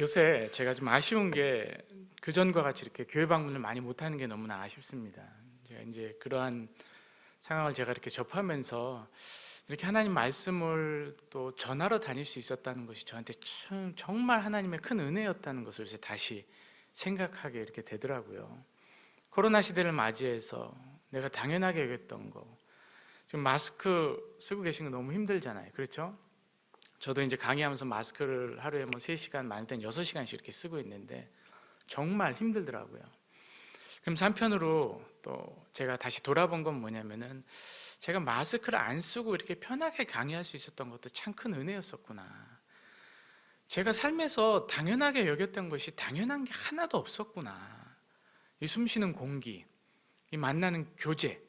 요새 제가 좀 아쉬운 게 그전과 같이 이렇게 교회 방문을 많이 못하는 게 너무나 아쉽습니다. 제가 이제 그러한 상황을 제가 이렇게 접하면서 이렇게 하나님 말씀을 또 전하러 다닐 수 있었다는 것이 저한테 정말 하나님의 큰 은혜였다는 것을 이제 다시 생각하게 이렇게 되더라고요. 코로나 시대를 맞이해서 내가 당연하게 여겼던 거, 지금 마스크 쓰고 계신 거 너무 힘들잖아요. 그렇죠? 저도 이제 강의하면서 마스크를 하루에 뭐 3시간, 많을 땐 6시간씩 이렇게 쓰고 있는데 정말 힘들더라고요. 그럼 한편으로 또 제가 다시 돌아본 건 뭐냐면은 제가 마스크를 안 쓰고 이렇게 편하게 강의할 수 있었던 것도 참 큰 은혜였었구나. 제가 삶에서 당연하게 여겼던 것이 당연한 게 하나도 없었구나. 이 숨쉬는 공기, 이 만나는 교제,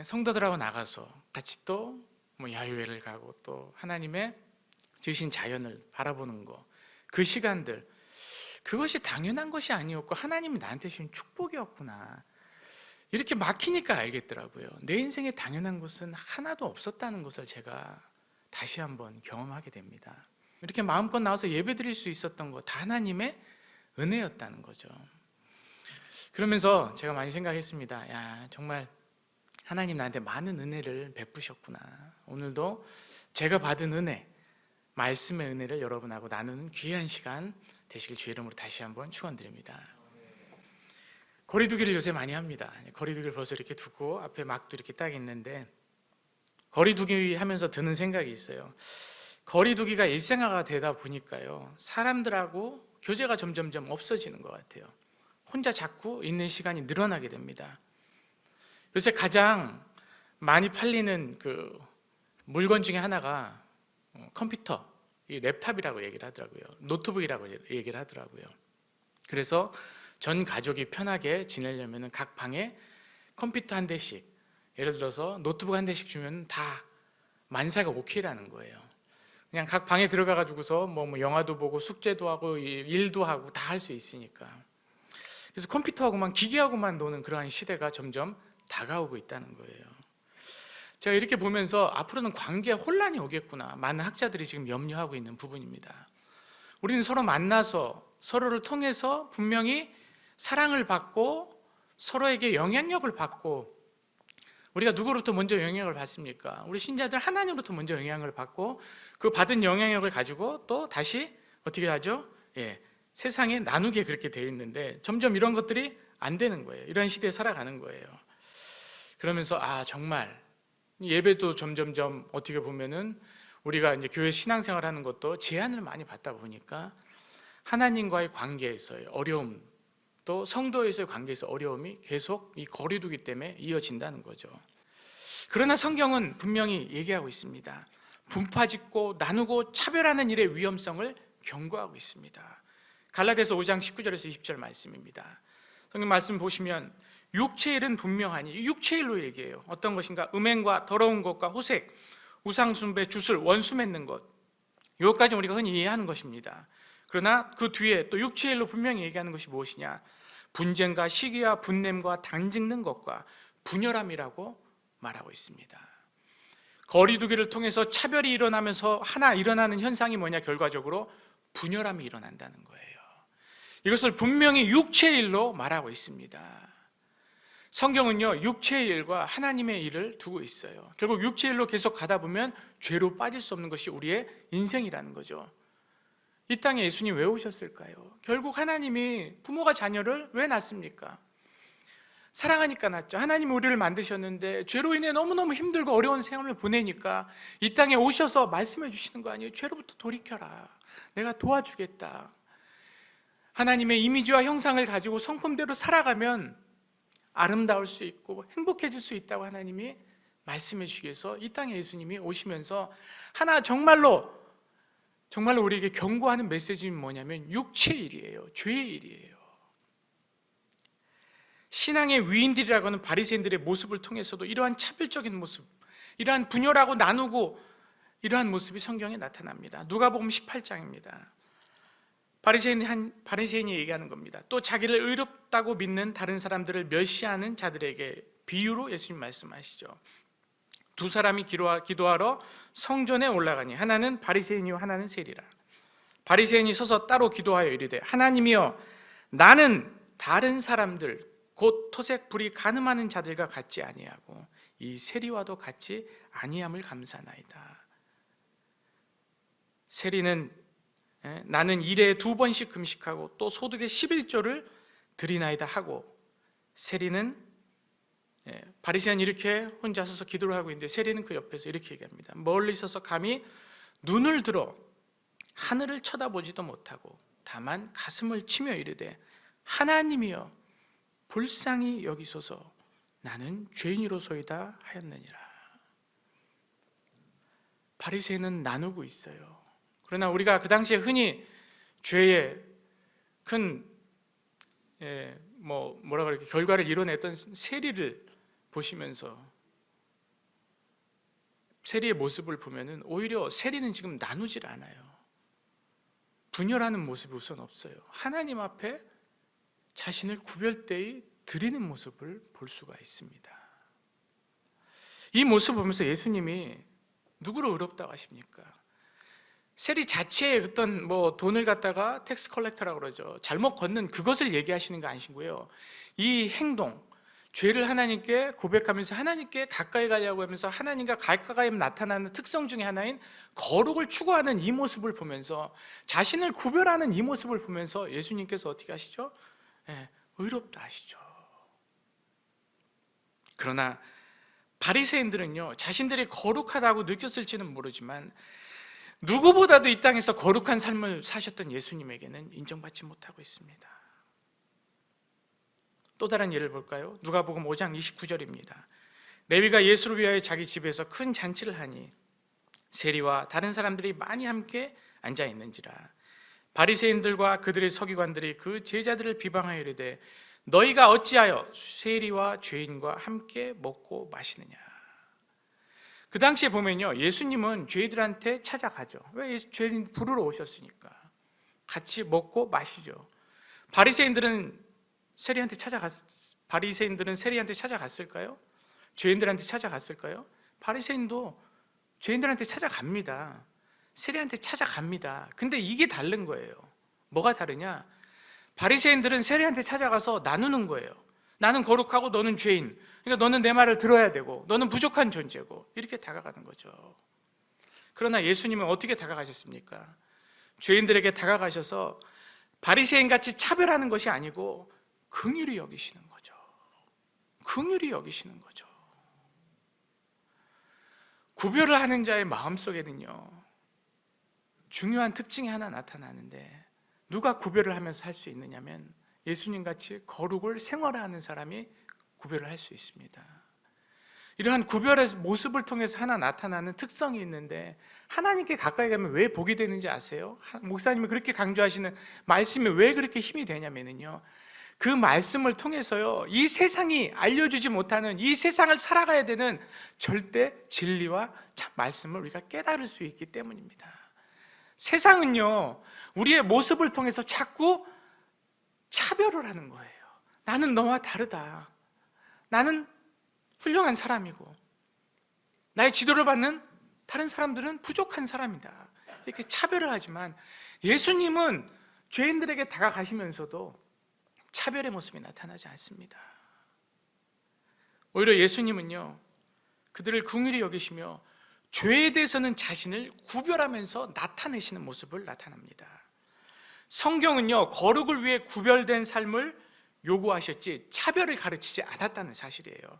성도들하고 나가서 같이 또 뭐 야유회를 가고 또 하나님의 지으신 자연을 바라보는 거, 그 시간들, 그것이 당연한 것이 아니었고 하나님이 나한테 주신 축복이었구나. 이렇게 막히니까 알겠더라고요. 내 인생에 당연한 것은 하나도 없었다는 것을 제가 다시 한번 경험하게 됩니다. 이렇게 마음껏 나와서 예배드릴 수 있었던 거 다 하나님의 은혜였다는 거죠. 그러면서 제가 많이 생각했습니다. 야, 정말 하나님 나한테 많은 은혜를 베푸셨구나. 오늘도 제가 받은 은혜, 말씀의 은혜를 여러분하고 나누는 귀한 시간 되시길 주의 이름으로 다시 한번 축원드립니다. 거리두기를 요새 많이 합니다. 거리두기를 벌써 이렇게 두고 앞에 막도 이렇게 딱 있는데, 거리두기 하면서 드는 생각이 있어요. 거리두기가 일상화가 되다 보니까요, 사람들하고 교제가 점점점 없어지는 것 같아요. 혼자 자꾸 있는 시간이 늘어나게 됩니다. 요새 가장 많이 팔리는 그 물건 중에 하나가 컴퓨터, 이 랩탑이라고 얘기를 하더라고요. 노트북이라고 얘기를 하더라고요. 그래서 전 가족이 편하게 지내려면 각 방에 컴퓨터 한 대씩, 예를 들어서 노트북 한 대씩 주면 다 만사가 오케이라는 거예요. 그냥 각 방에 들어가 가지고서 뭐 영화도 보고 숙제도 하고 일도 하고 다 할 수 있으니까. 그래서 컴퓨터하고만, 기계하고만 노는 그러한 시대가 점점 다가오고 있다는 거예요. 제가 이렇게 보면서 앞으로는 관계에 혼란이 오겠구나, 많은 학자들이 지금 염려하고 있는 부분입니다. 우리는 서로 만나서 서로를 통해서 분명히 사랑을 받고 서로에게 영향력을 받고, 우리가 누구로부터 먼저 영향을 받습니까? 우리 신자들 하나님으로부터 먼저 영향을 받고, 그 받은 영향력을 가지고 또 다시 어떻게 하죠? 세상에 나누게 그렇게 되어 있는데 점점 이런 것들이 안 되는 거예요. 이런 시대에 살아가는 거예요. 그러면서 정말 예배도 점점점 어떻게 보면은 우리가 이제 교회 신앙생활하는 것도 제한을 많이 받다 보니까 하나님과의 관계에서의 어려움, 또 성도에서의 관계에서 어려움이 계속 이 거리두기 때문에 이어진다는 거죠. 그러나 성경은 분명히 얘기하고 있습니다. 분파짓고 나누고 차별하는 일의 위험성을 경고하고 있습니다. 갈라디아서 5장 19절에서 20절 말씀입니다. 성경 말씀 보시면 육체의 일은 분명하니, 육체의 일로 얘기해요. 어떤 것인가? 음행과 더러운 것과 호색, 우상숭배, 주술, 원수 맺는 것, 이것까지 우리가 흔히 이해하는 것입니다. 그러나 그 뒤에 또 육체의 일로 분명히 얘기하는 것이 무엇이냐? 분쟁과 시기와 분냄과 당짓는 것과 분열함이라고 말하고 있습니다. 거리두기를 통해서 차별이 일어나면서 하나 일어나는 현상이 뭐냐? 결과적으로 분열함이 일어난다는 거예요. 이것을 분명히 육체의 일로 말하고 있습니다. 성경은요, 육체의 일과 하나님의 일을 두고 있어요. 결국 육체의 일로 계속 가다 보면 죄로 빠질 수 없는 것이 우리의 인생이라는 거죠. 이 땅에 예수님 왜 오셨을까요? 결국 하나님이 부모가 자녀를 왜 낳습니까? 사랑하니까 낳죠. 하나님이 우리를 만드셨는데 죄로 인해 너무너무 힘들고 어려운 생활을 보내니까 이 땅에 오셔서 말씀해 주시는 거 아니에요? 죄로부터 돌이켜라, 내가 도와주겠다. 하나님의 이미지와 형상을 가지고 성품대로 살아가면 아름다울 수 있고 행복해질 수 있다고 하나님이 말씀해 주시기 위해서 이 땅에 예수님이 오시면서 하나 정말로 우리에게 경고하는 메시지는 뭐냐면 육체의 일이에요. 죄의 일이에요. 신앙의 위인들이라고 하는 바리새인들의 모습을 통해서도 이러한 차별적인 모습, 이러한 분열하고 나누고 이러한 모습이 성경에 나타납니다. 누가복음 18장입니다. 바리새인이 얘기하는 겁니다. 또 자기를 의롭다고 믿는 다른 사람들을 멸시하는 자들에게 비유로 예수님 말씀하시죠. 두 사람이 기도하러 성전에 올라가니 하나는 바리새인이요 하나는 세리라. 바리새인이 서서 따로 기도하여 이르되 하나님이여 나는 다른 사람들 곧 토색 불이 간음하는 자들과 같지 아니하고 이 세리와도 같지 아니함을 감사나이다. 세리는 나는 일에 2번씩 금식하고 또 소득의 11조를 드리나이다 하고, 세리는 바리새인은 이렇게 혼자 서서 기도를 하고 있는데 세리는 그 옆에서 이렇게 얘기합니다. 멀리 서서 감히 눈을 들어 하늘을 쳐다보지도 못하고 다만 가슴을 치며 이르되 하나님이여 불쌍히 여기소서 나는 죄인이로소이다 하였느니라. 바리새인은 나누고 있어요. 그러나 우리가 그 당시에 흔히 죄의 큰 뭐라 그럴까 결과를 이뤄냈던 세리를 보시면서 세리의 모습을 보면은 오히려 세리는 지금 나누질 않아요. 분열하는 모습이 우선 없어요. 하나님 앞에 자신을 구별되이 드리는 모습을 볼 수가 있습니다. 이 모습을 보면서 예수님이 누구를 의롭다고 하십니까? 세리 자체의 어떤 돈을 갖다가 텍스 컬렉터라고 그러죠. 잘못 걷는 그것을 얘기하시는 거 아니시고요. 이 행동, 죄를 하나님께 고백하면서 하나님께 가까이 가려고 하면서 하나님과 가까이 나타나는 특성 중에 하나인 거룩을 추구하는 이 모습을 보면서, 자신을 구별하는 이 모습을 보면서 예수님께서 어떻게 하시죠? 의롭다 하시죠. 그러나 바리새인들은요, 자신들이 거룩하다고 느꼈을지는 모르지만 누구보다도 이 땅에서 거룩한 삶을 사셨던 예수님에게는 인정받지 못하고 있습니다. 또 다른 예를 볼까요? 누가복음 5장 29절입니다. 레위가 예수를 위하여 자기 집에서 큰 잔치를 하니 세리와 다른 사람들이 많이 함께 앉아 있는지라. 바리새인들과 그들의 서기관들이 그 제자들을 비방하여 이르되 너희가 어찌하여 세리와 죄인과 함께 먹고 마시느냐. 그 당시에 보면요, 예수님은 죄인들한테 찾아가죠. 왜? 죄인 부르러 오셨으니까 같이 먹고 마시죠. 바리새인들은 세리한테 찾아갔을까요? 죄인들한테 찾아갔을까요? 바리새인도 죄인들한테 찾아갑니다. 세리한테 찾아갑니다. 근데 이게 다른 거예요. 뭐가 다르냐? 바리새인들은 세리한테 찾아가서 나누는 거예요. 나는 거룩하고 너는 죄인, 그러니까 너는 내 말을 들어야 되고 너는 부족한 존재고, 이렇게 다가가는 거죠. 그러나 예수님은 어떻게 다가가셨습니까? 죄인들에게 다가가셔서 바리새인같이 차별하는 것이 아니고 긍휼히 여기시는 거죠. 긍휼히 여기시는 거죠. 구별을 하는 자의 마음속에는요, 중요한 특징이 하나 나타나는데, 누가 구별을 하면서 할 수 있느냐면 예수님같이 거룩을 생활하는 사람이 구별을 할 수 있습니다. 이러한 구별의 모습을 통해서 하나 나타나는 특성이 있는데, 하나님께 가까이 가면 왜 복이 되는지 아세요? 목사님이 그렇게 강조하시는 말씀이 왜 그렇게 힘이 되냐면요, 그 말씀을 통해서요, 이 세상이 알려주지 못하는, 이 세상을 살아가야 되는 절대 진리와 참 말씀을 우리가 깨달을 수 있기 때문입니다. 세상은요, 우리의 모습을 통해서 자꾸 차별을 하는 거예요. 나는 너와 다르다. 나는 훌륭한 사람이고 나의 지도를 받는 다른 사람들은 부족한 사람이다. 이렇게 차별을 하지만 예수님은 죄인들에게 다가가시면서도 차별의 모습이 나타나지 않습니다. 오히려 예수님은요, 그들을 긍휼히 여기시며 죄에 대해서는 자신을 구별하면서 나타내시는 모습을 나타납니다. 성경은요, 거룩을 위해 구별된 삶을 요구하셨지 차별을 가르치지 않았다는 사실이에요.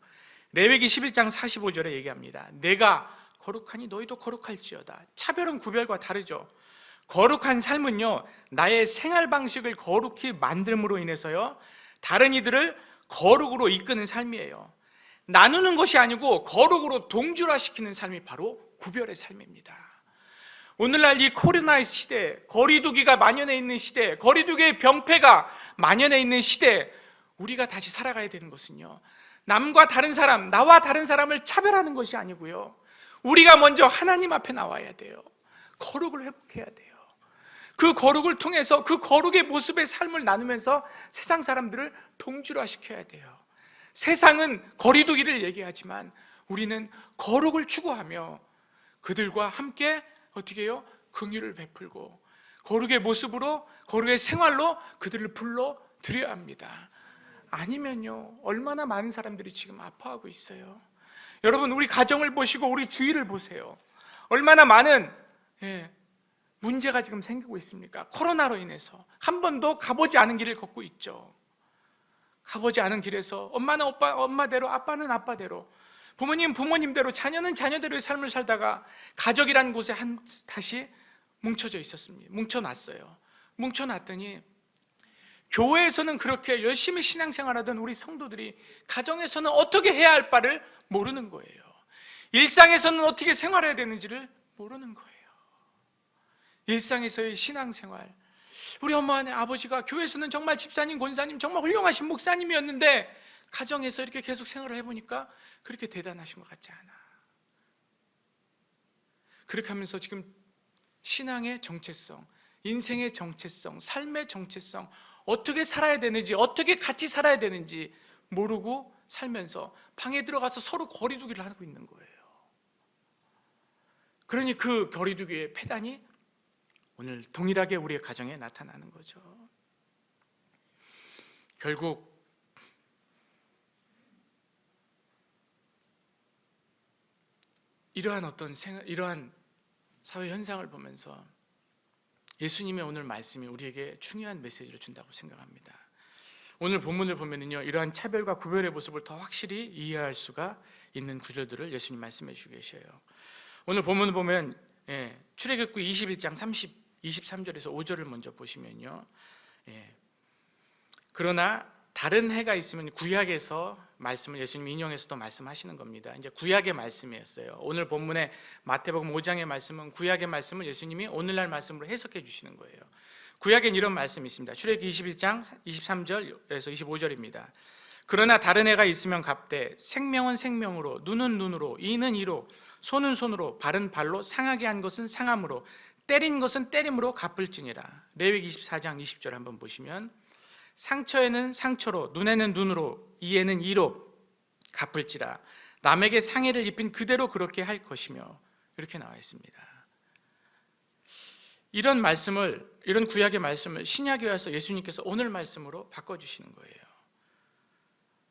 레위기 11장 45절에 얘기합니다. 내가 거룩하니 너희도 거룩할지어다. 차별은 구별과 다르죠. 거룩한 삶은요, 나의 생활 방식을 거룩히 만듦으로 인해서요, 다른 이들을 거룩으로 이끄는 삶이에요. 나누는 것이 아니고 거룩으로 동질화시키는 삶이 바로 구별의 삶입니다. 오늘날 이 코로나 시대, 거리두기가 만연해 있는 시대, 거리두기의 병폐가 만연해 있는 시대, 우리가 다시 살아가야 되는 것은요, 남과 다른 사람, 나와 다른 사람을 차별하는 것이 아니고요, 우리가 먼저 하나님 앞에 나와야 돼요. 거룩을 회복해야 돼요. 그 거룩을 통해서 그 거룩의 모습의 삶을 나누면서 세상 사람들을 동질화시켜야 돼요. 세상은 거리두기를 얘기하지만 우리는 거룩을 추구하며 그들과 함께 어떻게 해요? 긍휼을 베풀고 거룩의 모습으로, 거룩의 생활로 그들을 불러 드려야 합니다. 아니면요, 얼마나 많은 사람들이 지금 아파하고 있어요. 여러분, 우리 가정을 보시고 우리 주위를 보세요. 얼마나 많은 문제가 지금 생기고 있습니까? 코로나로 인해서 한 번도 가보지 않은 길을 걷고 있죠. 가보지 않은 길에서 엄마는 엄마대로, 아빠는 아빠대로, 부모님 부모님대로, 자녀는 자녀대로의 삶을 살다가 가족이라는 곳에 다시 뭉쳐져 있었습니다. 뭉쳐놨어요. 뭉쳐놨더니 교회에서는 그렇게 열심히 신앙생활하던 우리 성도들이 가정에서는 어떻게 해야 할 바를 모르는 거예요. 일상에서는 어떻게 생활해야 되는지를 모르는 거예요. 일상에서의 신앙생활, 우리 엄마 아버지가 교회에서는 정말 집사님, 권사님, 정말 훌륭하신 목사님이었는데 가정에서 이렇게 계속 생활을 해보니까 그렇게 대단하신 것 같지 않아. 그렇게 하면서 지금 신앙의 정체성, 인생의 정체성, 삶의 정체성, 어떻게 살아야 되는지, 어떻게 같이 살아야 되는지 모르고 살면서 방에 들어가서 서로 거리두기를 하고 있는 거예요. 그러니 그 거리두기의 폐단이 오늘 동일하게 우리의 가정에 나타나는 거죠. 결국 이러한 사회 현상을 보면서 예수님의 오늘 말씀이 우리에게 중요한 메시지를 준다고 생각합니다. 오늘 본문을 보면은요, 이러한 차별과 구별의 모습을 더 확실히 이해할 수가 있는 구절들을 예수님 말씀해 주고 계셔요. 오늘 본문을 보면 출애굽기 21장 23절에서 5절을 먼저 보시면요, 그러나 다른 해가 있으면, 구약에서 말씀을 예수님이 인용해서도 말씀하시는 겁니다. 이제 구약의 말씀이었어요. 오늘 본문의 마태복음 5장의 말씀은 구약의 말씀을 예수님이 오늘날 말씀으로 해석해 주시는 거예요. 구약엔 이런 말씀이 있습니다. 출애굽기 21장 23절에서 25절입니다. 그러나 다른 해가 있으면 갑되 생명은 생명으로, 눈은 눈으로, 이는 이로, 손은 손으로, 발은 발로, 상하게 한 것은 상함으로, 때린 것은 때림으로 갚을지니라. 레위기 24장 20절 한번 보시면, 상처에는 상처로, 눈에는 눈으로, 이에는 이로 갚을지라. 남에게 상해를 입힌 그대로 그렇게 할 것이며, 이렇게 나와 있습니다. 이런 구약의 말씀을 신약에 와서 예수님께서 오늘 말씀으로 바꿔주시는 거예요.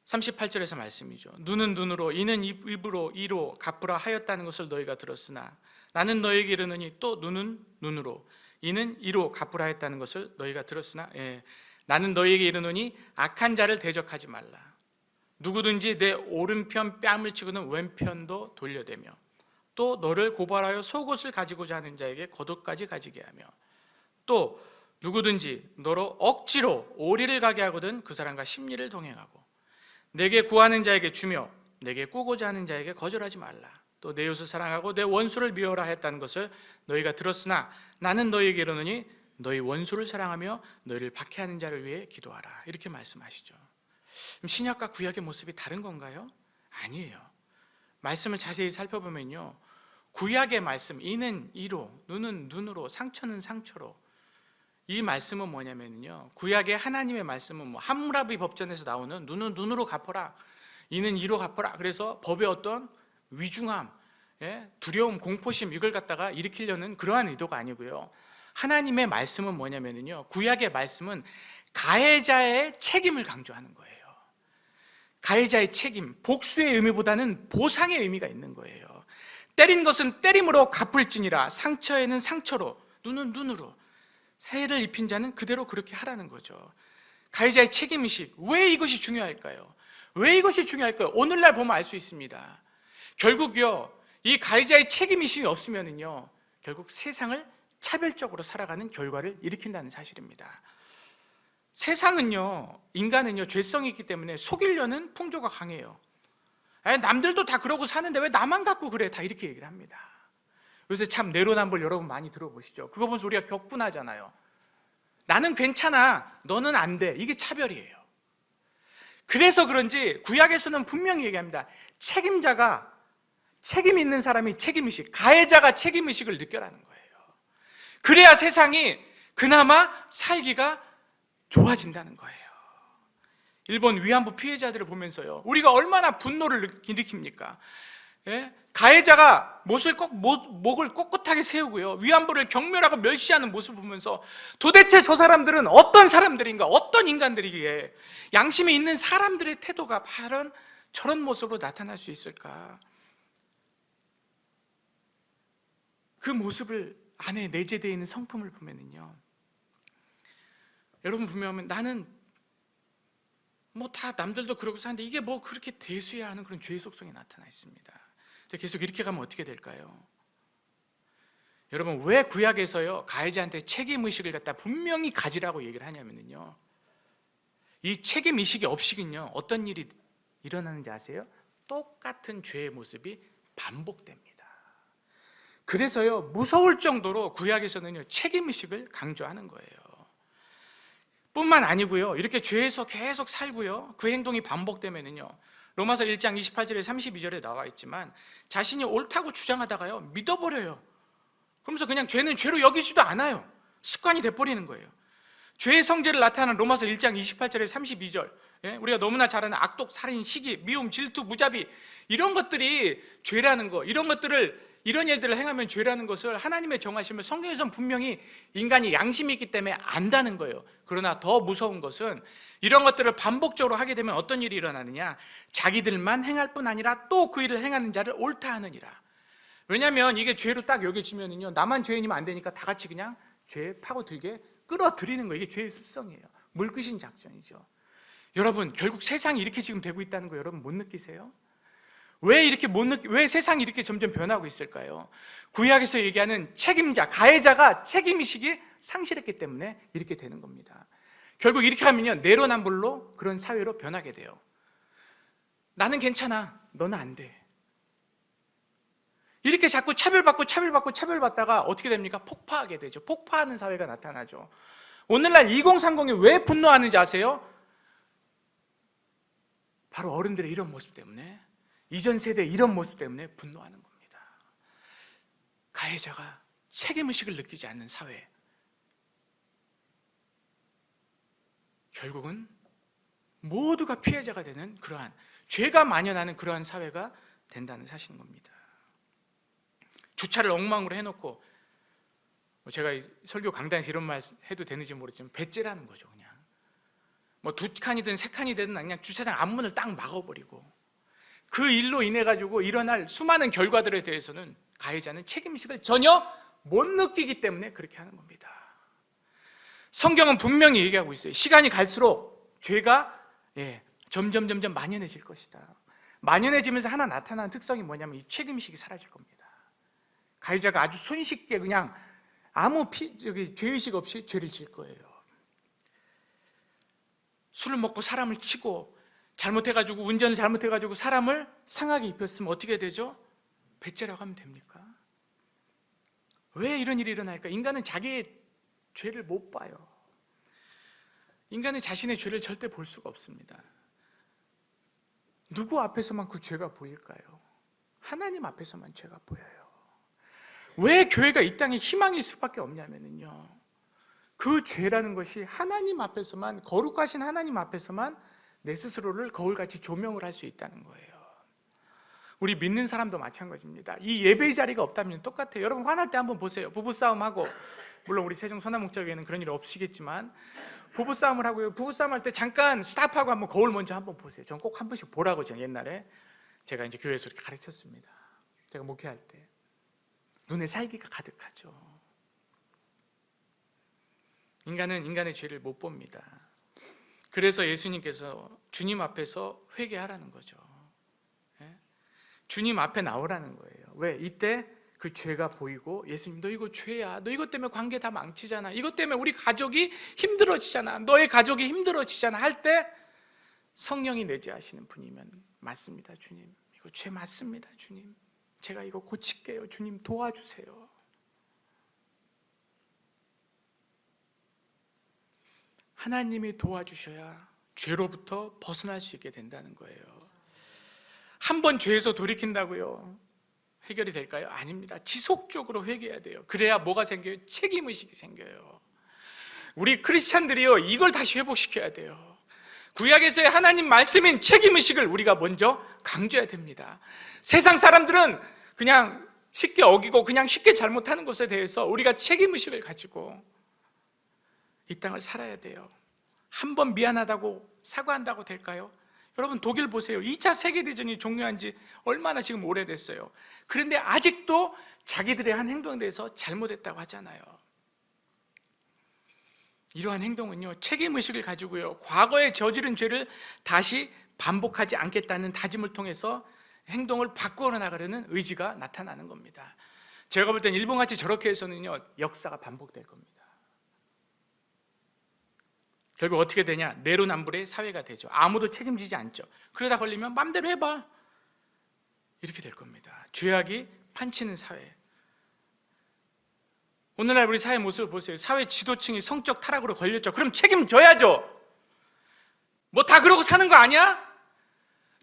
38절에서 말씀이죠. 눈은 눈으로, 이는 입으로, 이로 갚으라 하였다는 것을 너희가 들었으나 나는 너희에게 이르노니 또 눈은 눈으로, 이는 이로 갚으라 했다는 것을 너희가 들었으나 나는 너희에게 이르노니 악한 자를 대적하지 말라. 누구든지 내 오른편 뺨을 치고는 왼편도 돌려대며 또 너를 고발하여 속옷을 가지고자 하는 자에게 겉옷까지 가지게 하며 또 누구든지 너로 억지로 오리를 가게 하거든 그 사람과 심리를 동행하고 내게 구하는 자에게 주며 내게 꾸고자 하는 자에게 거절하지 말라. 또 내 이웃을 사랑하고 내 원수를 미워라 했다는 것을 너희가 들었으나 나는 너희에게 이르노니 너희 원수를 사랑하며 너희를 박해하는 자를 위해 기도하라. 이렇게 말씀하시죠. 신약과 구약의 모습이 다른 건가요? 아니에요. 말씀을 자세히 살펴보면요, 구약의 말씀, 이는 이로, 눈은 눈으로, 상처는 상처로, 이 말씀은 뭐냐면요, 구약의 하나님의 말씀은 함무라비 법전에서 나오는 눈은 눈으로 갚아라, 이는 이로 갚아라. 그래서 법의 어떤 위중함, 두려움, 공포심, 이걸 갖다가 일으키려는 그러한 의도가 아니고요, 하나님의 말씀은 뭐냐면요, 구약의 말씀은 가해자의 책임을 강조하는 거예요. 가해자의 책임, 복수의 의미보다는 보상의 의미가 있는 거예요. 때린 것은 때림으로 갚을지니라. 상처에는 상처로, 눈은 눈으로, 해를 입힌 자는 그대로 그렇게 하라는 거죠. 가해자의 책임의식, 왜 이것이 중요할까요? 왜 이것이 중요할까요? 오늘날 보면 알 수 있습니다. 결국요, 이 가해자의 책임의식이 없으면요, 결국 세상을 차별적으로 살아가는 결과를 일으킨다는 사실입니다. 세상은요, 인간은요, 죄성이 있기 때문에 속이려는 풍조가 강해요. 남들도 다 그러고 사는데 왜 나만 갖고 그래? 다 이렇게 얘기를 합니다. 요새 참 내로남불 여러분 많이 들어보시죠? 그거 보면서 우리가 격분하잖아요. 나는 괜찮아, 너는 안 돼. 이게 차별이에요. 그래서 그런지 구약에서는 분명히 얘기합니다. 책임자가, 책임 있는 사람이 책임의식, 가해자가 책임의식을 느껴라는 거예요. 그래야 세상이 그나마 살기가 좋아진다는 거예요. 일본 위안부 피해자들을 보면서요, 우리가 얼마나 분노를 일으킵니까? 예? 가해자가 목을 꼿꼿하게 세우고요, 위안부를 경멸하고 멸시하는 모습을 보면서 도대체 저 사람들은 어떤 사람들인가, 어떤 인간들이기에 양심이 있는 사람들의 태도가 바로 저런 모습으로 나타날 수 있을까? 그 모습을 안에 내재되어 있는 성품을 보면은요, 여러분 보면 나는 뭐 다 남들도 그러고 사는데 이게 뭐 그렇게 대수야 하는 그런 죄의 속성이 나타나 있습니다. 계속 이렇게 가면 어떻게 될까요? 여러분, 왜 구약에서요 가해자한테 책임의식을 갖다 분명히 가지라고 얘기를 하냐면요, 이 책임의식이 없이는요 어떤 일이 일어나는지 아세요? 똑같은 죄의 모습이 반복됩니다. 그래서요 무서울 정도로 구약에서는요 책임의식을 강조하는 거예요. 뿐만 아니고요, 이렇게 죄에서 계속 살고요 그 행동이 반복되면은요, 로마서 1장 28절에 32절에 나와 있지만 자신이 옳다고 주장하다가요 믿어버려요. 그러면서 그냥 죄는 죄로 여기지도 않아요. 습관이 돼버리는 거예요. 죄의 성질을 나타내는 로마서 1장 28절에 32절, 우리가 너무나 잘 아는 악독, 살인, 시기, 미움, 질투, 무자비, 이런 것들이 죄라는 거, 이런 일들을 행하면 죄라는 것을 하나님의 정하심을 성경에서는 분명히 인간이 양심이 있기 때문에 안다는 거예요. 그러나 더 무서운 것은 이런 것들을 반복적으로 하게 되면 어떤 일이 일어나느냐, 자기들만 행할 뿐 아니라 또 그 일을 행하는 자를 옳다 하느니라. 왜냐하면 이게 죄로 딱 여겨지면은요, 나만 죄인이면 안 되니까 다 같이 그냥 죄에 파고들게 끌어들이는 거예요. 이게 죄의 습성이에요. 물귀신 작전이죠. 여러분, 결국 세상이 이렇게 지금 되고 있다는 거 여러분 못 느끼세요? 왜 세상이 이렇게 점점 변하고 있을까요? 구약에서 얘기하는 책임자, 가해자가 책임의식이 상실했기 때문에 이렇게 되는 겁니다. 결국 이렇게 하면요, 내로남불로 그런 사회로 변하게 돼요. 나는 괜찮아, 너는 안 돼. 이렇게 자꾸 차별받다가 어떻게 됩니까? 폭파하게 되죠. 폭파하는 사회가 나타나죠. 오늘날 2030이 왜 분노하는지 아세요? 바로 어른들의 이런 모습 때문에, 이전 세대의 이런 모습 때문에 분노하는 겁니다. 가해자가 책임의식을 느끼지 않는 사회, 결국은 모두가 피해자가 되는 그러한, 죄가 만연하는 그러한 사회가 된다는 사실인 겁니다. 주차를 엉망으로 해놓고, 제가 설교 강단에서 이런 말 해도 되는지 모르지만 배째라는 거죠. 그냥 뭐 2칸이든 3칸이든 그냥 주차장 앞문을 딱 막아버리고, 그 일로 인해 가지고 일어날 수많은 결과들에 대해서는 가해자는 책임의식을 전혀 못 느끼기 때문에 그렇게 하는 겁니다. 성경은 분명히 얘기하고 있어요. 시간이 갈수록 죄가 점점 만연해질 것이다. 만연해지면서 하나 나타나는 특성이 뭐냐면 이 책임의식이 사라질 겁니다. 가해자가 아주 손쉽게 그냥 아무 죄의식 없이 죄를 지을 거예요. 술을 먹고 사람을 치고 운전을 잘못해가지고 사람을 상하게 입혔으면 어떻게 되죠? 배째라고 하면 됩니까? 왜 이런 일이 일어날까? 인간은 자기의 죄를 못 봐요. 인간은 자신의 죄를 절대 볼 수가 없습니다. 누구 앞에서만 그 죄가 보일까요? 하나님 앞에서만 죄가 보여요. 왜 교회가 이 땅에 희망일 수밖에 없냐면요, 그 죄라는 것이 하나님 앞에서만, 거룩하신 하나님 앞에서만 내 스스로를 거울같이 조명을 할 수 있다는 거예요. 우리 믿는 사람도 마찬가지입니다. 이 예배의 자리가 없다면 똑같아요. 여러분 화날 때 한번 보세요. 부부싸움하고, 물론 우리 세종 선화목자교회는 그런 일이 없으시겠지만 부부싸움을 하고요, 부부싸움 할 때 잠깐 스탑하고 한번 거울 먼저 한번 보세요. 전 꼭 한 번씩 보라고 옛날에 제가 이제 교회에서 이렇게 가르쳤습니다. 제가 목회할 때 눈에 살기가 가득하죠. 인간은 인간의 죄를 못 봅니다. 그래서 예수님께서 주님 앞에서 회개하라는 거죠. 주님 앞에 나오라는 거예요. 왜? 이때 그 죄가 보이고, 예수님 너 이거 죄야, 너 이것 때문에 관계 다 망치잖아, 이것 때문에 우리 가족이 힘들어지잖아, 너의 가족이 힘들어지잖아 할 때 성령이 내재하시는 분이면, 맞습니다 주님, 이거 죄 맞습니다 주님, 제가 이거 고칠게요 주님, 도와주세요. 하나님이 도와주셔야 죄로부터 벗어날 수 있게 된다는 거예요. 한 번 죄에서 돌이킨다고요 해결이 될까요? 아닙니다. 지속적으로 회개해야 돼요. 그래야 뭐가 생겨요? 책임의식이 생겨요. 우리 크리스찬들이요, 이걸 다시 회복시켜야 돼요. 구약에서의 하나님 말씀인 책임의식을 우리가 먼저 강조해야 됩니다. 세상 사람들은 그냥 쉽게 어기고 그냥 쉽게 잘못하는 것에 대해서 우리가 책임의식을 가지고 이 땅을 살아야 돼요. 한 번 미안하다고 사과한다고 될까요? 여러분 독일 보세요. 2차 세계대전이 종료한 지 얼마나 지금 오래됐어요. 그런데 아직도 자기들의 한 행동에 대해서 잘못했다고 하잖아요. 이러한 행동은요, 책임의식을 가지고요, 과거에 저지른 죄를 다시 반복하지 않겠다는 다짐을 통해서 행동을 바꾸어 나가려는 의지가 나타나는 겁니다. 제가 볼 땐 일본같이 저렇게 해서는요, 역사가 반복될 겁니다. 결국 어떻게 되냐? 내로남불의 사회가 되죠. 아무도 책임지지 않죠. 그러다 걸리면 맘대로 해봐, 이렇게 될 겁니다. 죄악이 판치는 사회. 오늘날 우리 사회 모습을 보세요. 사회 지도층이 성적 타락으로 걸렸죠. 그럼 책임져야죠. 뭐 다 그러고 사는 거 아니야?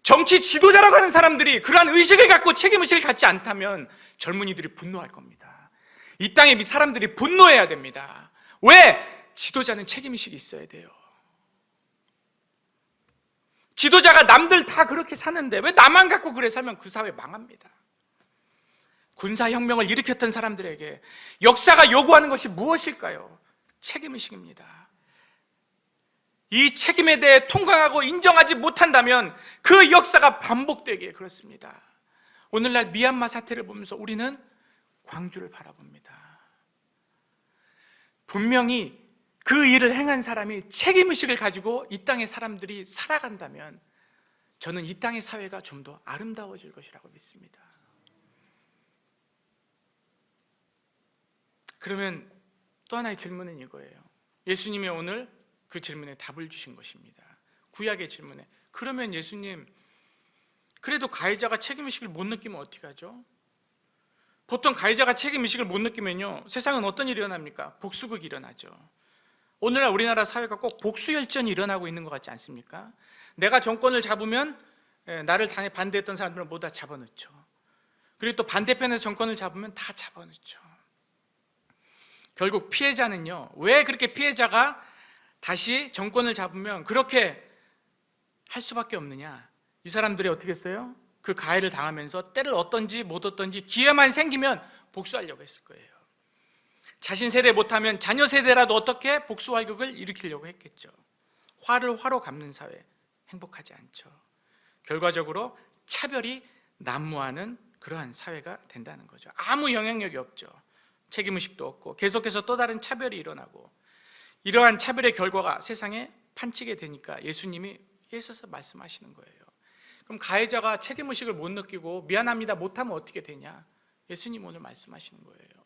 정치 지도자라고 하는 사람들이 그러한 의식을 갖고 책임의식을 갖지 않다면 젊은이들이 분노할 겁니다. 이 땅에 사람들이 분노해야 됩니다. 왜? 지도자는 책임의식이 있어야 돼요. 지도자가 남들 다 그렇게 사는데 왜 나만 갖고 그래 살면 그 사회 망합니다. 군사혁명을 일으켰던 사람들에게 역사가 요구하는 것이 무엇일까요? 책임의식입니다. 이 책임에 대해 통감하고 인정하지 못한다면 그 역사가 반복되기에 그렇습니다. 오늘날 미얀마 사태를 보면서 우리는 광주를 바라봅니다. 분명히 그 일을 행한 사람이 책임의식을 가지고 이 땅의 사람들이 살아간다면 저는 이 땅의 사회가 좀 더 아름다워질 것이라고 믿습니다. 그러면 또 하나의 질문은 이거예요. 예수님이 오늘 그 질문에 답을 주신 것입니다. 구약의 질문에. 그러면 예수님, 그래도 가해자가 책임의식을 못 느끼면 어떻게 하죠? 보통 가해자가 책임의식을 못 느끼면요, 세상은 어떤 일이 일어납니까? 복수극이 일어나죠. 오늘날 우리나라 사회가 꼭 복수열전이 일어나고 있는 것 같지 않습니까? 내가 정권을 잡으면 나를 반대했던 사람들은 모두 다 잡아넣죠. 그리고 또 반대편에서 정권을 잡으면 다 잡아넣죠. 결국 피해자는요, 왜 그렇게 피해자가 다시 정권을 잡으면 그렇게 할 수밖에 없느냐? 이 사람들이 어떻게 했어요? 그 가해를 당하면서 때를 얻든지 못 얻든지 기회만 생기면 복수하려고 했을 거예요. 자신 세대 못하면 자녀 세대라도 어떻게 복수활극을 일으키려고 했겠죠. 화를 화로 갚는 사회, 행복하지 않죠. 결과적으로 차별이 난무하는 그러한 사회가 된다는 거죠. 아무 영향력이 없죠. 책임의식도 없고 계속해서 또 다른 차별이 일어나고, 이러한 차별의 결과가 세상에 판치게 되니까 예수님이 예수서 말씀하시는 거예요. 그럼 가해자가 책임의식을 못 느끼고 미안합니다 못하면 어떻게 되냐? 예수님 오늘 말씀하시는 거예요.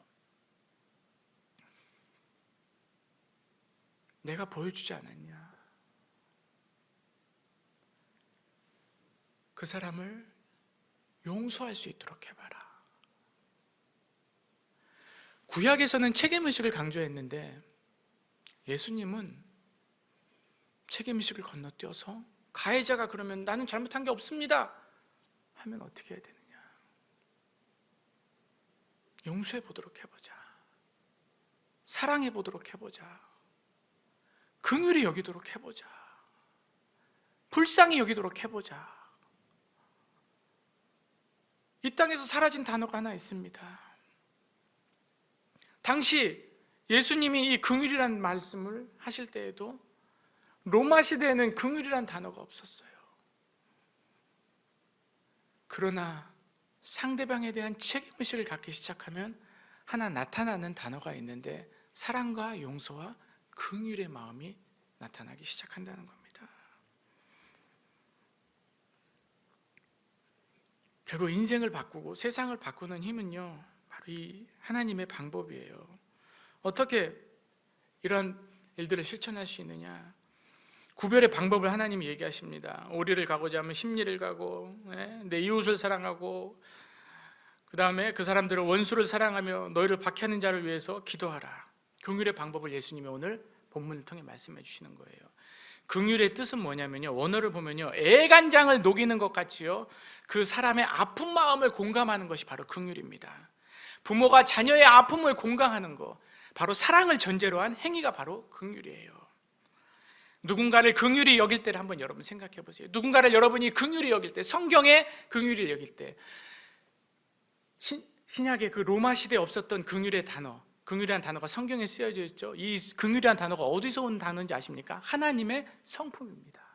내가 보여주지 않았냐? 그 사람을 용서할 수 있도록 해봐라. 구약에서는 책임의식을 강조했는데 예수님은 책임의식을 건너뛰어서 가해자가 그러면 나는 잘못한 게 없습니다 하면 어떻게 해야 되느냐? 용서해 보도록 해보자. 사랑해 보도록 해보자. 긍휼히 여기도록 해보자. 불쌍히 여기도록 해보자. 이 땅에서 사라진 단어가 하나 있습니다. 당시 예수님이 이 긍휼이라는 말씀을 하실 때에도 로마 시대에는 긍휼이라는 단어가 없었어요. 그러나 상대방에 대한 책임의식을 갖기 시작하면 하나 나타나는 단어가 있는데 사랑과 용서와 긍휼의 마음이 나타나기 시작한다는 겁니다. 결국 인생을 바꾸고 세상을 바꾸는 힘은요, 바로 이 하나님의 방법이에요. 어떻게 이런 일들을 실천할 수 있느냐? 구별의 방법을 하나님이 얘기하십니다. 오리를 가고자 하면 십리를 가고, 내 이웃을 사랑하고, 그 다음에 그 사람들을 원수를 사랑하며 너희를 박해하는 자를 위해서 기도하라. 긍휼의 방법을 예수님이 오늘 본문을 통해 말씀해 주시는 거예요. 긍휼의 뜻은 뭐냐면요, 원어를 보면요, 애간장을 녹이는 것 같이요, 그 사람의 아픈 마음을 공감하는 것이 바로 긍휼입니다. 부모가 자녀의 아픔을 공감하는 거, 바로 사랑을 전제로 한 행위가 바로 긍휼이에요. 누군가를 긍휼히 여길 때를 한번 여러분 생각해 보세요. 누군가를 여러분이 긍휼히 여길 때, 성경에 긍휼히 여길 때, 신약의 그 로마 시대에 없었던 긍휼의 단어, 긍휼이라는 단어가 성경에 쓰여져 있죠. 이 긍휼이라는 단어가 어디서 온 단어인지 아십니까? 하나님의 성품입니다.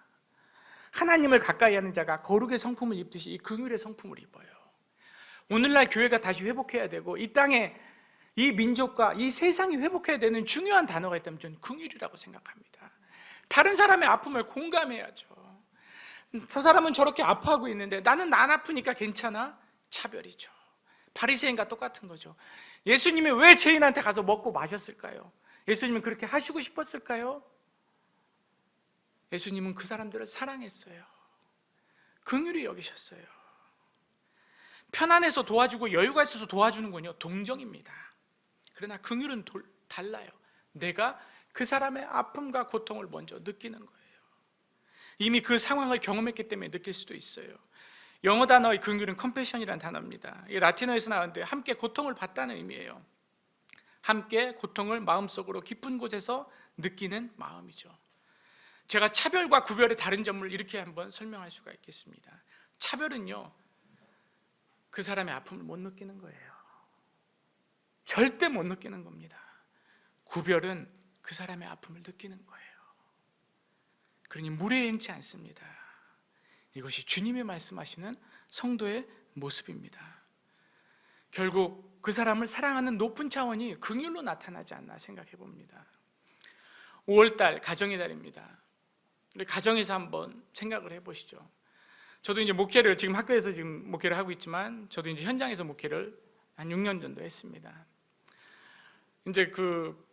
하나님을 가까이 하는 자가 거룩의 성품을 입듯이 이 긍휼의 성품을 입어요. 오늘날 교회가 다시 회복해야 되고 이 땅에 이 민족과 이 세상이 회복해야 되는 중요한 단어가 있다면 저는 긍휼이라고 생각합니다. 다른 사람의 아픔을 공감해야죠. 저 사람은 저렇게 아파하고 있는데 나는 안 아프니까 괜찮아? 차별이죠. 바리새인과 똑같은 거죠. 예수님이 왜 죄인한테 가서 먹고 마셨을까요? 예수님은 그렇게 하시고 싶었을까요? 예수님은 그 사람들을 사랑했어요. 긍휼히 여기셨어요. 편안해서 도와주고 여유가 있어서 도와주는군요. 동정입니다. 그러나 긍휼은 달라요. 내가 그 사람의 아픔과 고통을 먼저 느끼는 거예요. 이미 그 상황을 경험했기 때문에 느낄 수도 있어요. 영어 단어의 긍휼은 컴패션이라는 단어입니다. 이 라틴어에서 나왔는데 함께 고통을 받다는 의미예요. 함께 고통을 마음속으로 깊은 곳에서 느끼는 마음이죠. 제가 차별과 구별의 다른 점을 이렇게 한번 설명할 수가 있겠습니다. 차별은요, 그 사람의 아픔을 못 느끼는 거예요. 절대 못 느끼는 겁니다. 구별은 그 사람의 아픔을 느끼는 거예요. 그러니 무례행치 않습니다. 이것이 주님이 말씀하시는 성도의 모습입니다. 결국 그 사람을 사랑하는 높은 차원이 긍휼로 나타나지 않나 생각해 봅니다. 5월달 가정의 달입니다. 우리 가정에서 한번 생각을 해보시죠. 저도 이제 목회를 지금 학교에서 지금 목회를 하고 있지만 저도 이제 현장에서 목회를 한 6년 정도 했습니다. 이제 그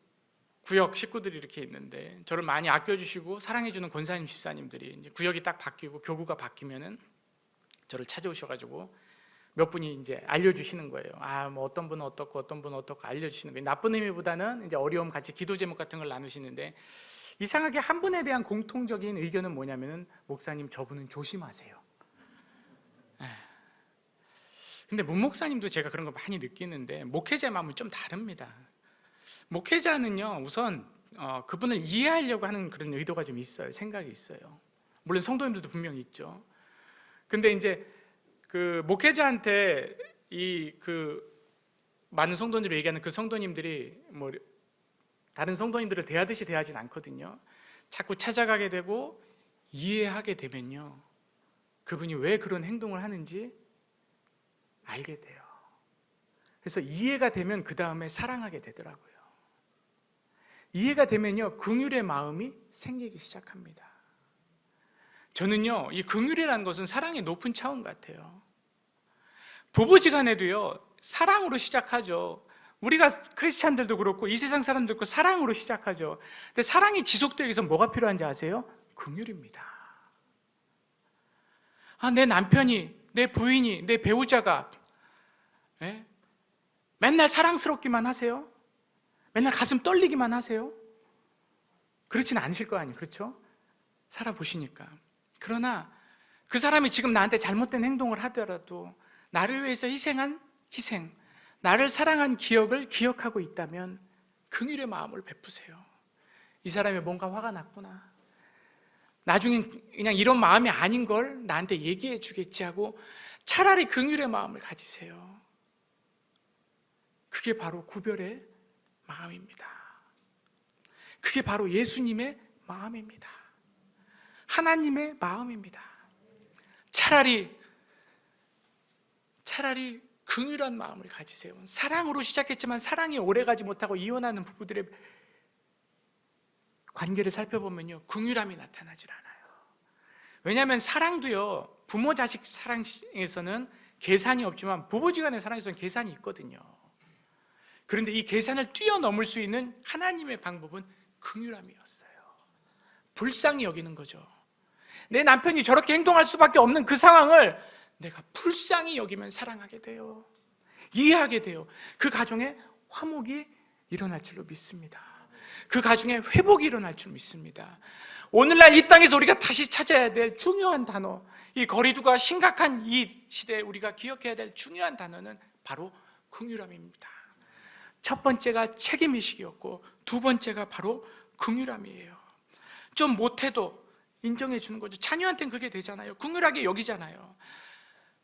구역 식구들이 이렇게 있는데 저를 많이 아껴주시고 사랑해주는 권사님 집사님들이 이제 구역이 딱 바뀌고 교구가 바뀌면은 저를 찾아오셔가지고 몇 분이 이제 알려주시는 거예요. 뭐 어떤 분은 어떻고 어떤 분은 어떻고 알려주시는 거예요. 나쁜 의미보다는 이제 어려움 같이 기도 제목 같은 걸 나누시는데 이상하게 한 분에 대한 공통적인 의견은 뭐냐면은 목사님 저분은 조심하세요. 근데 문 목사님도 제가 그런 거 많이 느끼는데 목회자의 마음은 좀 다릅니다. 목회자는요 우선 그분을 이해하려고 하는 그런 의도가 좀 있어요. 생각이 있어요. 물론 성도님들도 분명히 있죠. 근데 이제 그 목회자한테 많은 성도님들이 얘기하는 그 성도님들이 뭐 다른 성도님들을 대하듯이 대하진 않거든요. 자꾸 찾아가게 되고 이해하게 되면요 그분이 왜 그런 행동을 하는지 알게 돼요. 그래서 이해가 되면 그 다음에 사랑하게 되더라고요. 이해가 되면요 긍휼의 마음이 생기기 시작합니다. 저는요 이 긍휼이라는 것은 사랑의 높은 차원 같아요. 부부지간에도요 사랑으로 시작하죠. 우리가 크리스찬들도 그렇고 이 세상 사람들도 그렇고 사랑으로 시작하죠. 근데 사랑이 지속되기 위해서 뭐가 필요한지 아세요? 긍휼입니다. 내 남편이, 내 부인이, 내 배우자가 맨날 사랑스럽기만 하세요? 맨날 가슴 떨리기만 하세요? 그렇지는 않으실 거 아니에요. 그렇죠? 살아보시니까. 그러나 그 사람이 지금 나한테 잘못된 행동을 하더라도 나를 위해서 희생한 희생, 나를 사랑한 기억을 기억하고 있다면 긍휼의 마음을 베푸세요. 이 사람이 뭔가 화가 났구나. 나중엔 그냥 이런 마음이 아닌 걸 나한테 얘기해 주겠지 하고 차라리 긍휼의 마음을 가지세요. 그게 바로 구별의 마음입니다. 그게 바로 예수님의 마음입니다. 하나님의 마음입니다. 차라리 긍휼한 마음을 가지세요. 사랑으로 시작했지만 사랑이 오래가지 못하고 이혼하는 부부들의 관계를 살펴보면요 긍휼함이 나타나질 않아요. 왜냐하면 사랑도요 부모 자식 사랑에서는 계산이 없지만 부부지간의 사랑에서는 계산이 있거든요. 그런데 이 계산을 뛰어넘을 수 있는 하나님의 방법은 긍휼함이었어요. 불쌍히 여기는 거죠. 내 남편이 저렇게 행동할 수밖에 없는 그 상황을 내가 불쌍히 여기면 사랑하게 돼요. 이해하게 돼요. 그 가정에 화목이 일어날 줄로 믿습니다. 그 가정에 회복이 일어날 줄 믿습니다. 오늘날 이 땅에서 우리가 다시 찾아야 될 중요한 단어, 이 거리두기가 심각한 이 시대에 우리가 기억해야 될 중요한 단어는 바로 긍휼함입니다. 첫 번째가 책임의식이었고 두 번째가 바로 긍휼함이에요. 좀 못해도 인정해 주는 거죠. 자녀한테는 그게 되잖아요. 긍휼하게 여기잖아요.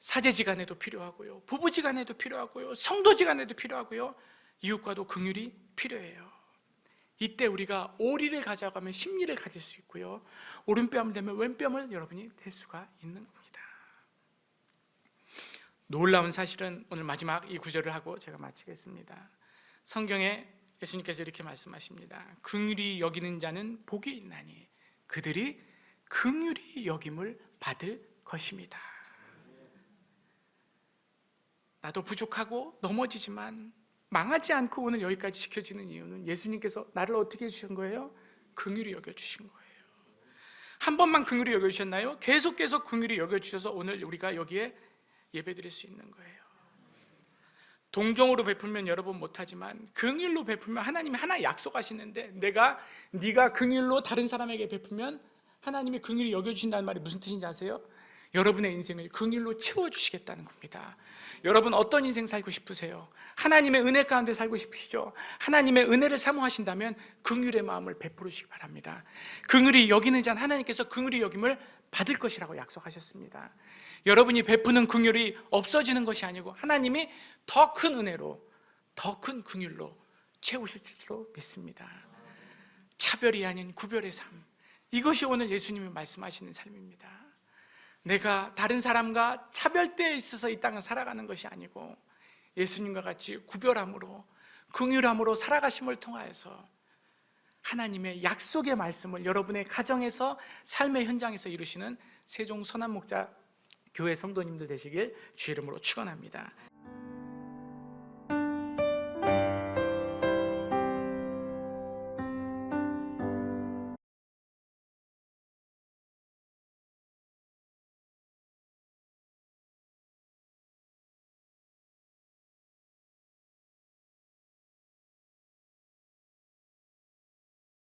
사제지간에도 필요하고요, 부부지간에도 필요하고요, 성도지간에도 필요하고요, 이웃과도 긍휼이 필요해요. 이때 우리가 오리를 가져가면 십리를 가질 수 있고요, 오른뺨을 대면 왼뺨을 여러분이 댈 수가 있는 겁니다. 놀라운 사실은 오늘 마지막 이 구절을 하고 제가 마치겠습니다. 성경에 예수님께서 이렇게 말씀하십니다. 긍휼히 여기는 자는 복이 있나니 그들이 긍휼히 여김을 받을 것입니다. 나도 부족하고 넘어지지만 망하지 않고 오늘 여기까지 지켜지는 이유는 예수님께서 나를 어떻게 해주신 거예요? 긍휼히 여겨주신 거예요. 한 번만 긍휼히 여겨주셨나요? 계속 긍휼히 여겨주셔서 오늘 우리가 여기에 예배드릴 수 있는 거예요. 동정으로 베풀면 여러분 못하지만 긍휼로 베풀면 하나님이 하나 약속하시는데, 네가 긍휼로 다른 사람에게 베풀면 하나님이 긍휼히 여겨주신다는 말이 무슨 뜻인지 아세요? 여러분의 인생을 긍휼로 채워주시겠다는 겁니다. 여러분 어떤 인생 살고 싶으세요? 하나님의 은혜 가운데 살고 싶으시죠? 하나님의 은혜를 사모하신다면 긍휼의 마음을 베푸시기 바랍니다. 긍휼히 여기는 자는 하나님께서 긍휼히 여김을 받을 것이라고 약속하셨습니다. 여러분이 베푸는 긍휼이 없어지는 것이 아니고 하나님이 더 큰 은혜로, 더 큰 긍휼로 채우실 줄로 믿습니다. 차별이 아닌 구별의 삶, 이것이 오늘 예수님이 말씀하시는 삶입니다. 내가 다른 사람과 차별대에 있어서 이 땅을 살아가는 것이 아니고 예수님과 같이 구별함으로, 긍휼함으로 살아가심을 통하여서 하나님의 약속의 말씀을 여러분의 가정에서, 삶의 현장에서 이루시는 세종 선한 목자 교회 성도님들 되시길 주의 이름으로 축원합니다.